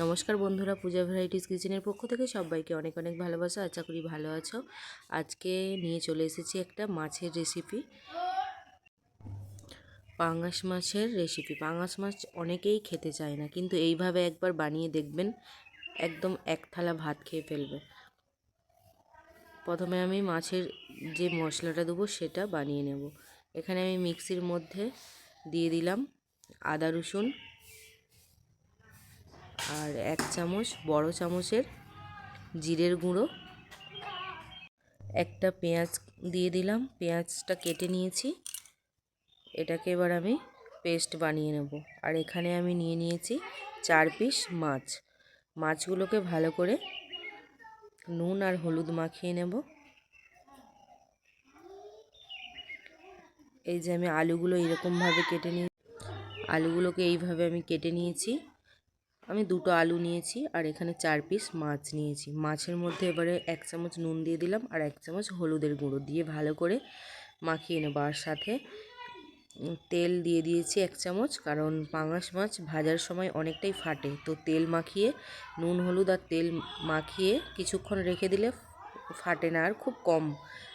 নমস্কার বন্ধুরা, পূজা ভ্যারাইটিস কিচেনের পক্ষ থেকে সবাইকে অনেক অনেক ভালোবাসা। আশা করি ভালো আছো। আজকে নিয়ে চলে এসেছি একটা মাছের রেসিপি, পাঙ্গাস মাছের রেসিপি। পাঙ্গাস মাছ অনেকেই খেতে চায় না, কিন্তু এইভাবে একবার বানিয়ে দেখবেন, একদম এক থালা ভাত খেয়ে ফেলবে। প্রথমে আমি মাছের যে মশলাটা দেবো সেটা বানিয়ে নেব। এখানে আমি মিক্সির মধ্যে দিয়ে দিলাম আদা রসুন, আর 1 চামচ বড় চামচের জিরের গুঁড়ো, একটা পেঁয়াজ দিয়ে দিলাম। পেঁয়াজটা কেটে নিয়েছি, এটাকে এবার আমি পেস্ট বানিয়ে নেব। আর এখানে আমি নিয়ে নিয়েছি 4 পিস মাছ। মাছগুলোকে ভালো করে নুন আর হলুদ মাখিয়ে নেব। এই যে আমি আলুগুলো এরকমভাবে কেটে নিয়ে আলুগুলোকে এইভাবে আমি কেটে নিয়েছি। আমি 2টো আলু নিয়েছি আর এখানে 4 পিস মাছ নিয়েছি। মাছের মধ্যে এবারে 1 চামচ নুন দিয়ে দিলাম আর 1 চামচ হলুদের গুঁড়ো দিয়ে ভালো করে মাখিয়ে নেব। আর সাথে তেল দিয়ে দিয়েছি 1 চামচ, কারণ পাঙ্গাস মাছ ভাজার সময় অনেকটাই ফাটে, তো তেল মাখিয়ে নুন হলুদ আর তেল মাখিয়ে কিছুক্ষণ রেখে দিলে ফাটে না আর খুব কম।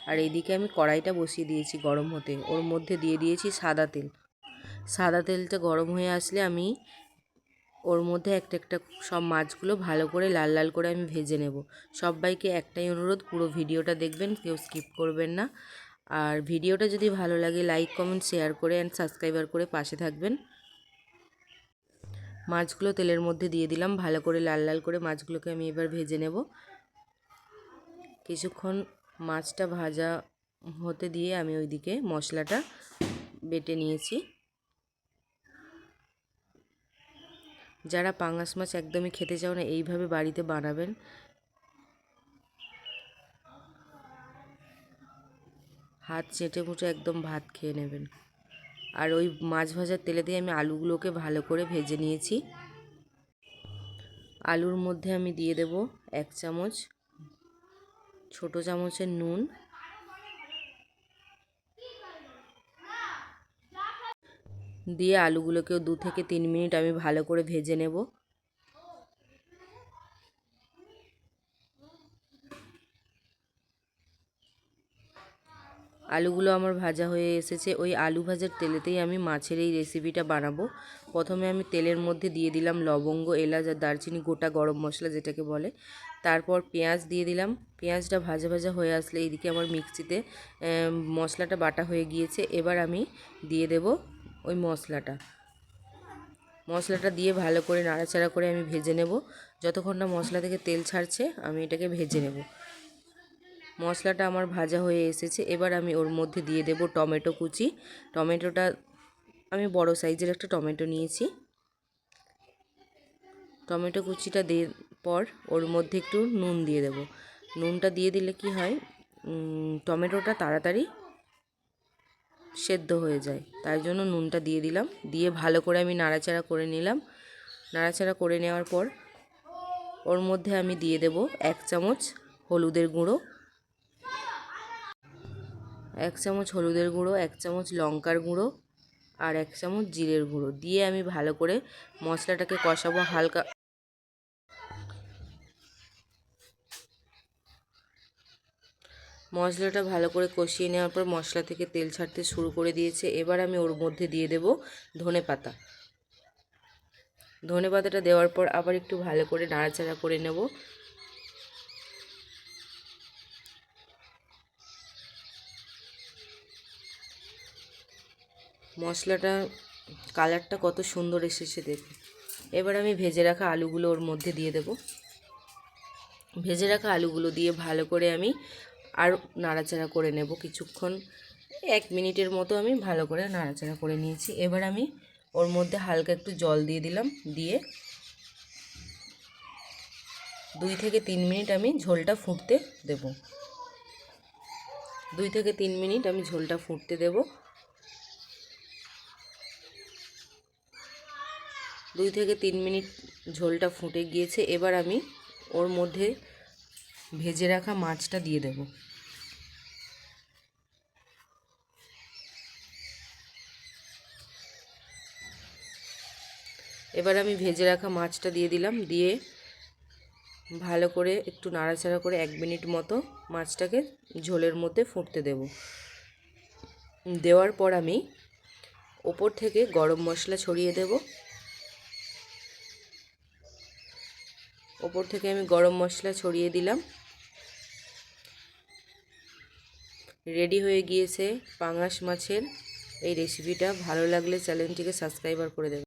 আর এইদিকে আমি কড়াইটা বসিয়ে দিয়েছি গরম হতে, ওর মধ্যে দিয়ে দিয়েছি সাদা তেল। সাদা তেলটা গরম হয়ে আসলে আমি ওর মধ্যে একটা একটা সব মাছগুলো ভালো করে লাল লাল করে আমি ভেজে নেব। সবাইকে একটাই অনুরোধ, পুরো ভিডিওটা দেখবেন, কেউ স্কিপ করবেন না। আর ভিডিওটা যদি ভালো লাগে লাইক কমেন্ট শেয়ার করে অ্যান্ড সাবস্ক্রাইবার করে পাশে থাকবেন। মাছগুলো তেলের মধ্যে দিয়ে দিলাম, ভালো করে লাল লাল করে মাছগুলোকে আমি এবার ভেজে নেব। কিছুক্ষণ মাছটা ভাজা হতে দিয়ে আমি ওইদিকে মশলাটা বেটে নিয়েছি। যারা পাঙ্গাস মাছ একদমই খেতে চাও না, এইভাবে বাড়িতে বানাবেন। হাত চেটে মুটে একদম ভাত খেয়ে নেবেন। আর ওই মাছ ভাজার তেলে দিয়ে আমি আলুগুলোকে ভালো করে ভেজে নিয়েছি। আলুর মধ্যে আমি দিয়ে দেব 1 চামচ ছোট চামচের নুন, দিয়ে আলুগুলোকেও 2 থেকে 3 মিনিট আমি ভালো করে ভেজে নেব। আলুগুলো আমার ভাজা হয়ে এসেছে। ওই আলু ভাজার তেলেতেই আমি মাছের এই রেসিপিটা বানাবো। প্রথমে আমি তেলের মধ্যে দিয়ে দিলাম লবঙ্গ, এলাচ আর দারচিনি, গোটা গরম মশলা যেটাকে বলে। তারপর পেঁয়াজ দিয়ে দিলাম। পেঁয়াজটা ভাজা ভাজা হয়ে আসলে এইদিকে আমার মিক্সিতে মশলাটা বাটা হয়ে গিয়েছে। এবার আমি দিয়ে দেব ওই মশলাটা দিয়ে ভালো করে নাড়াচাড়া করে আমি ভেজে নেব। যতক্ষণ না মশলা থেকে তেল ছাড়ছে আমি এটাকে ভেজে নেব। মশলাটা আমার ভাজা হয়ে এসেছে। এবার আমি ওর মধ্যে দিয়ে দেব টমেটো কুচি। টমেটোটা আমি বড় সাইজের একটা টমেটো নিয়েছি। টমেটো কুচিটা দিয়ে পর ওর মধ্যে একটু নুন দিয়ে দেব। নুনটা দিয়ে দিলে কি হয়, টমেটোটা তাড়াতাড়ি সেদ্ধ হয়ে যায়, তাই জন্য নুনটা দিয়ে দিলাম। দিয়ে ভালো করে আমি নাড়াচাড়া করে নিলাম। নাড়াচাড়া করে নেওয়ার পর ওর মধ্যে আমি দিয়ে দেব 1 চামচ হলুদের গুঁড়ো, 1 চামচ হলুদের গুঁড়ো, 1 চামচ লঙ্কার গুঁড়ো আর 1 চামচ জিরের গুঁড়ো দিয়ে আমি ভালো করে মশলাটাকে কষাবো। মশলাটা ভালো করে কষিয়ে নেওয়ার পর মশলা থেকে তেল ছাড়তে শুরু করে দিয়েছে। এবার আমি ওর মধ্যে দিয়ে দেব ধনেপাতা। ধনেপাতাটা দেওয়ার পর আবার একটু ভালো করে নাড়াচাড়া করে নেব। মশলাটা কালারটা কত সুন্দর এসেছে দেখুন। এবার আমি ভেজে রাখা আলুগুলো ওর মধ্যে দিয়ে দেব। ভেজে রাখা আলুগুলো দিয়ে ভালো করে আমি আর নাড়াচাড়া করে নেব কিছুক্ষণ। 1 মিনিটের মতো আমি ভালো করে নাড়াচাড়া করে নিয়েছি। এবার আমি ওর মধ্যে হালকা একটু জল দিয়ে দিলাম। দিয়ে 2 থেকে 3 মিনিট আমি ঝোলটা ফুটতে দেব। 2 থেকে 3 মিনিট আমি ঝোলটা ফুটতে দেব। 2 থেকে 3 মিনিট ঝোলটা ফুটে গিয়েছে। এবার আমি ওর মধ্যে ভেজে রাখা মাছটা দিয়ে দেব। এবার আমি ভেজে রাখা মাছটা দিয়ে দিলাম, দিয়ে ভালো করে একটু নাড়াচাড়া করে 1 মিনিট মতো মাছটাকে ঝোলের মধ্যে ফুটতে দেব। দেওয়ার পর আমি ওপর থেকে গরম মশলা ছড়িয়ে দেব। ওপর থেকে আমি গরম মশলা ছড়িয়ে দিলাম। রেডি হয়ে গিয়েছে পাঙাশ মাছের এই রেসিপিটা। ভালো লাগলে চ্যানেলটিকে সাবস্ক্রাইব করে দেবেন।